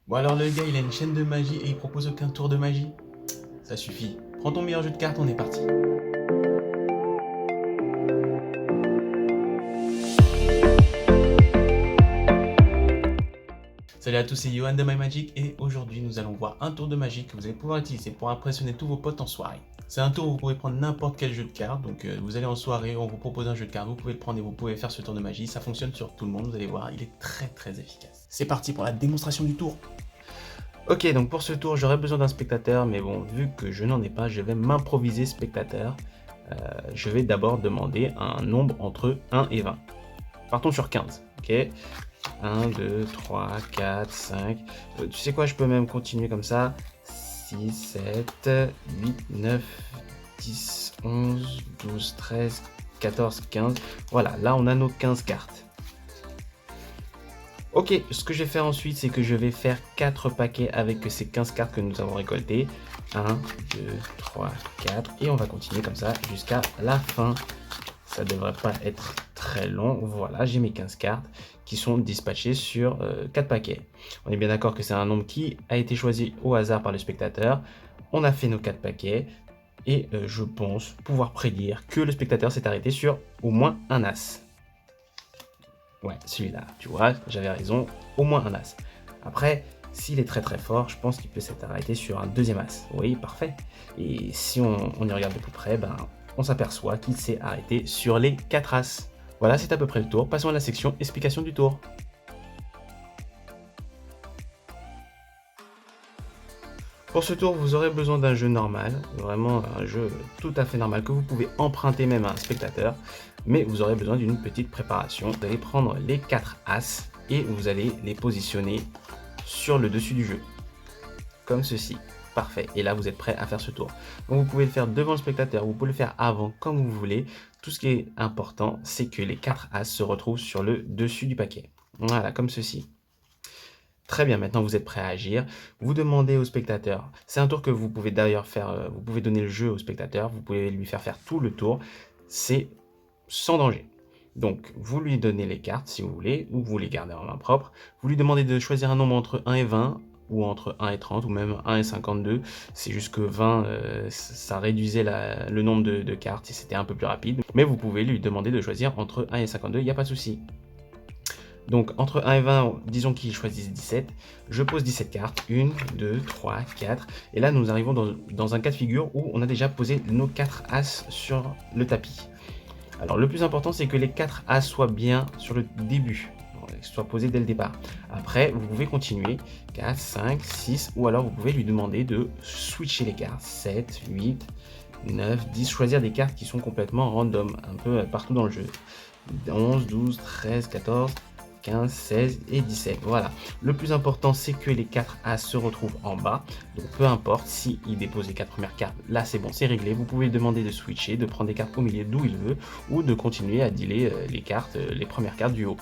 Bon alors le gars il a une chaîne de magie et il propose aucun tour de magie. Ça suffit. Prends ton meilleur jeu de cartes, on est parti. Salut à tous, c'est Johan de My Magic et aujourd'hui nous allons voir un tour de magie que vous allez pouvoir utiliser pour impressionner tous vos potes en soirée. C'est un tour où vous pouvez prendre n'importe quel jeu de cartes, donc vous allez en soirée, on vous propose un jeu de cartes, vous pouvez le prendre et vous pouvez faire ce tour de magie, ça fonctionne sur tout le monde, vous allez voir, il est très efficace. C'est parti pour la démonstration du tour. Ok, donc pour ce tour, j'aurais besoin d'un spectateur, mais bon, vu que je n'en ai pas, je vais m'improviser spectateur. Je vais d'abord demander un nombre entre 1 et 20. Partons sur 15, ok. 1, 2, 3, 4, 5. Tu sais quoi, je peux même continuer comme ça. 6, 7, 8, 9, 10, 11, 12, 13, 14, 15. Voilà, là on a nos 15 cartes. Ok, ce que je vais faire ensuite, c'est que je vais faire 4 paquets avec ces 15 cartes que nous avons récoltées. 1, 2, 3, 4. Et on va continuer comme ça jusqu'à la fin. Ça devrait pas être très long. Voilà, j'ai mes 15 cartes qui sont dispatchées sur 4 paquets. On est bien d'accord que c'est un nombre qui a été choisi au hasard par le spectateur. On a fait nos 4 paquets. Et je pense pouvoir prédire que le spectateur s'est arrêté sur au moins un as. Ouais, celui-là, tu vois, j'avais raison, au moins un as. Après, s'il est très fort, je pense qu'il peut s'être arrêté sur un deuxième as. Oui, parfait. Et si on y regarde de plus près, ben, on s'aperçoit qu'il s'est arrêté sur les 4 as. Voilà, c'est à peu près le tour. Passons à la section explication du tour. Pour ce tour, vous aurez besoin d'un jeu normal, vraiment un jeu tout à fait normal que vous pouvez emprunter même à un spectateur, mais vous aurez besoin d'une petite préparation. Vous allez prendre les 4 as et vous allez les positionner sur le dessus du jeu, comme ceci. Parfait, et là vous êtes prêt à faire ce tour. Donc vous pouvez le faire devant le spectateur, vous pouvez le faire avant, comme vous voulez. Tout ce qui est important, c'est que les 4 as se retrouvent sur le dessus du paquet. Voilà, comme ceci. Très bien, maintenant vous êtes prêt à agir. Vous demandez au spectateur, c'est un tour que vous pouvez d'ailleurs faire, vous pouvez donner le jeu au spectateur, vous pouvez lui faire tout le tour, c'est sans danger. Donc vous lui donnez les cartes si vous voulez, ou vous les gardez en main propre. Vous lui demandez de choisir un nombre entre 1 et 20, ou entre 1 et 30, ou même 1 et 52. C'est juste que 20, ça réduisait le nombre de cartes et c'était un peu plus rapide. Mais vous pouvez lui demander de choisir entre 1 et 52, il n'y a pas de souci. Donc entre 1 et 20, disons qu'il choisisse 17, je pose 17 cartes, 1, 2, 3, 4, et là nous arrivons dans un cas de figure où on a déjà posé nos 4 as sur le tapis. Alors le plus important c'est que les 4 as soient bien sur le début, soient posés dès le départ. Après vous pouvez continuer, 4, 5, 6, ou alors vous pouvez lui demander de switcher les cartes, 7, 8, 9, 10, choisir des cartes qui sont complètement random, un peu partout dans le jeu. 11, 12, 13, 14, 15, 16 et 17. Voilà. Le plus important, c'est que les 4 as se retrouvent en bas. Donc, peu importe si il dépose les 4 premières cartes. Là, c'est bon, c'est réglé. Vous pouvez lui demander de switcher, de prendre des cartes au milieu d'où il veut ou de continuer à dealer les cartes, les premières cartes du haut.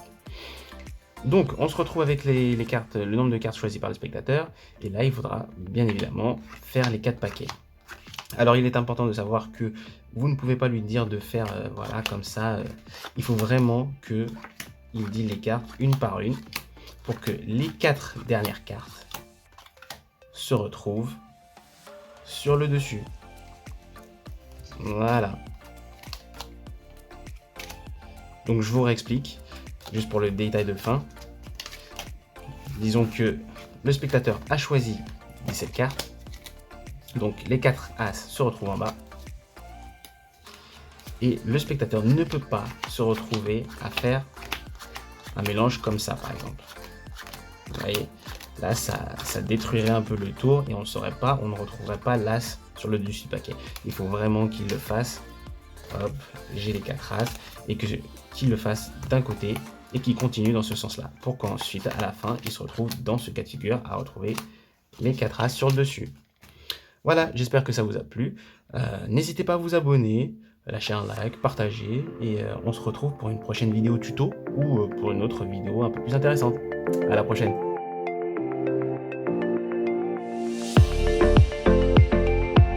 Donc, on se retrouve avec les cartes, le nombre de cartes choisies par le spectateur. Et là, il faudra bien évidemment faire les 4 paquets. Alors, il est important de savoir que vous ne pouvez pas lui dire de faire voilà comme ça. Il faut vraiment que il dit les cartes une par une pour que les 4 dernières cartes se retrouvent sur le dessus. Voilà. Donc je vous réexplique, juste pour le détail de fin. Disons que le spectateur a choisi 17 cartes. Donc les 4 as se retrouvent en bas. Et le spectateur ne peut pas se retrouver à faire un mélange comme ça par exemple. Vous voyez, là ça détruirait un peu le tour et on ne retrouverait pas l'as sur le dessus du paquet. Il faut vraiment qu'il le fasse. Hop, j'ai les 4 as et qu'il le fasse d'un côté et qu'il continue dans ce sens-là pour qu'ensuite à la fin il se retrouve dans ce cas de figure à retrouver les 4 as sur le dessus. Voilà, j'espère que ça vous a plu. N'hésitez pas à vous abonner, lâcher un like, partager et on se retrouve pour une prochaine vidéo tuto ou pour une autre vidéo un peu plus intéressante. À la prochaine.